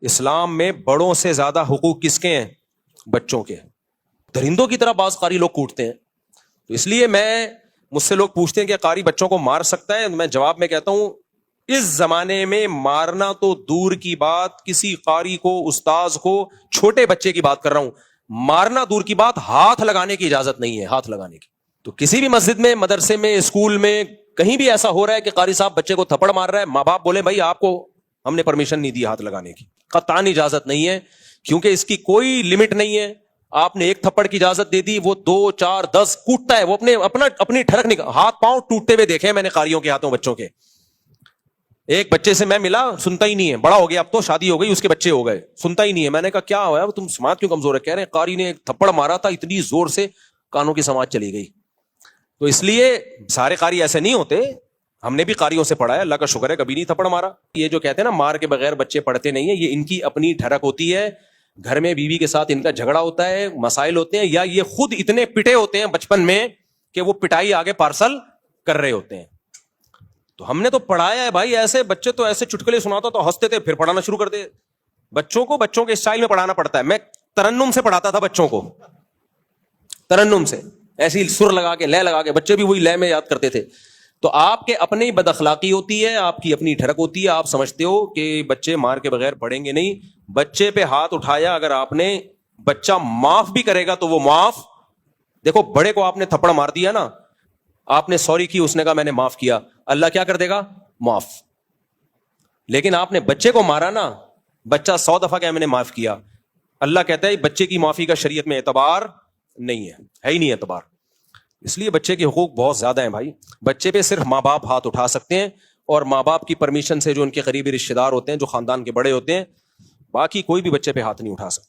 اسلام میں بڑوں سے زیادہ حقوق کس کے ہیں؟ بچوں کے. درندوں کی طرح بعض قاری لوگ کوٹتے ہیں. تو اس لیے مجھ سے لوگ پوچھتے ہیں کہ قاری بچوں کو مار سکتا ہے؟ میں جواب میں کہتا ہوں اس زمانے میں مارنا تو دور کی بات, کسی قاری کو, استاذ کو, چھوٹے بچے کی بات کر رہا ہوں, مارنا دور کی بات, ہاتھ لگانے کی اجازت نہیں ہے, ہاتھ لگانے کی. تو کسی بھی مسجد میں, مدرسے میں, اسکول میں, کہیں بھی ایسا ہو رہا ہے کہ قاری صاحب بچے کو تھپڑ مار رہا ہے, ماں باپ بولے بھائی آپ کو ہم نے پرمیشن نہیں دی ہاتھ لگانے کی, قطعاً اجازت نہیں ہے, کیونکہ اس کی کوئی لمٹ نہیں ہے. آپ نے ایک تھپڑ کی اجازت دے دی, وہ 2, 4, 10 کوٹتا ہے, وہ اپنی ٹھڑک نکال, ہاتھ پاؤں ٹوٹتے ہوئے دیکھے میں نے قاریوں کے ہاتھوں بچوں کے. ایک بچے سے میں ملا, سنتا ہی نہیں ہے, بڑا ہو گیا اب تو, شادی ہو گئی, اس کے بچے ہو گئے, سنتا ہی نہیں ہے. میں نے کہا کیا ہوا, تم سماعت کیوں کمزور ہے؟ کہہ رہے ہیں قاری نے ایک تھپڑ مارا تھا اتنی زور سے کانوں کی سماعت چلی گئی. تو اس لیے سارے قاری ایسے نہیں ہوتے, ہم نے بھی قاریوں سے پڑھا ہے, اللہ کا شکر ہے کبھی نہیں تھپڑ مارا. یہ جو کہتے ہیں نا مار کے بغیر بچے پڑھتے نہیں ہیں, یہ ان کی اپنی ٹھڑک ہوتی ہے, گھر میں بیوی کے ساتھ ان کا جھگڑا ہوتا ہے, مسائل ہوتے ہیں, یا یہ خود اتنے پٹے ہوتے ہیں بچپن میں کہ وہ پٹائی آگے پارسل کر رہے ہوتے ہیں. تو ہم نے تو پڑھایا ہے بھائی, ایسے بچے تو ایسے چٹکلے سناتا تو ہنستے تھے, پھر پڑھانا شروع کر دے. بچوں کو بچوں کے اسٹائل میں پڑھانا پڑتا ہے. میں ترنم سے پڑھاتا تھا بچوں کو, ترنم سے, ایسی سر لگا کے, لے لگا کے, بچے بھی وہی لے میں یاد کرتے تھے. تو آپ کے اپنی بد اخلاقی ہوتی ہے, آپ کی اپنی ٹھڑک ہوتی ہے, آپ سمجھتے ہو کہ بچے مار کے بغیر پڑھیں گے نہیں. بچے پہ ہاتھ اٹھایا, اگر آپ نے, بچہ معاف بھی کرے گا تو وہ معاف, دیکھو بڑے کو آپ نے تھپڑ مار دیا نا, آپ نے سوری کی, اس نے کہا میں نے معاف کیا, اللہ کیا کر دے گا؟ معاف. لیکن آپ نے بچے کو مارا نا, بچہ 100 دفعہ کہ میں نے معاف کیا, اللہ کہتا ہے بچے کی معافی کا شریعت میں اعتبار نہیں ہے ہی نہیں اعتبار. اس لیے بچے کے حقوق بہت زیادہ ہیں بھائی. بچے پہ صرف ماں باپ ہاتھ اٹھا سکتے ہیں, اور ماں باپ کی پرمیشن سے, جو ان کے قریبی رشتے دار ہوتے ہیں, جو خاندان کے بڑے ہوتے ہیں, باقی کوئی بھی بچے پہ ہاتھ نہیں اٹھا سکتا.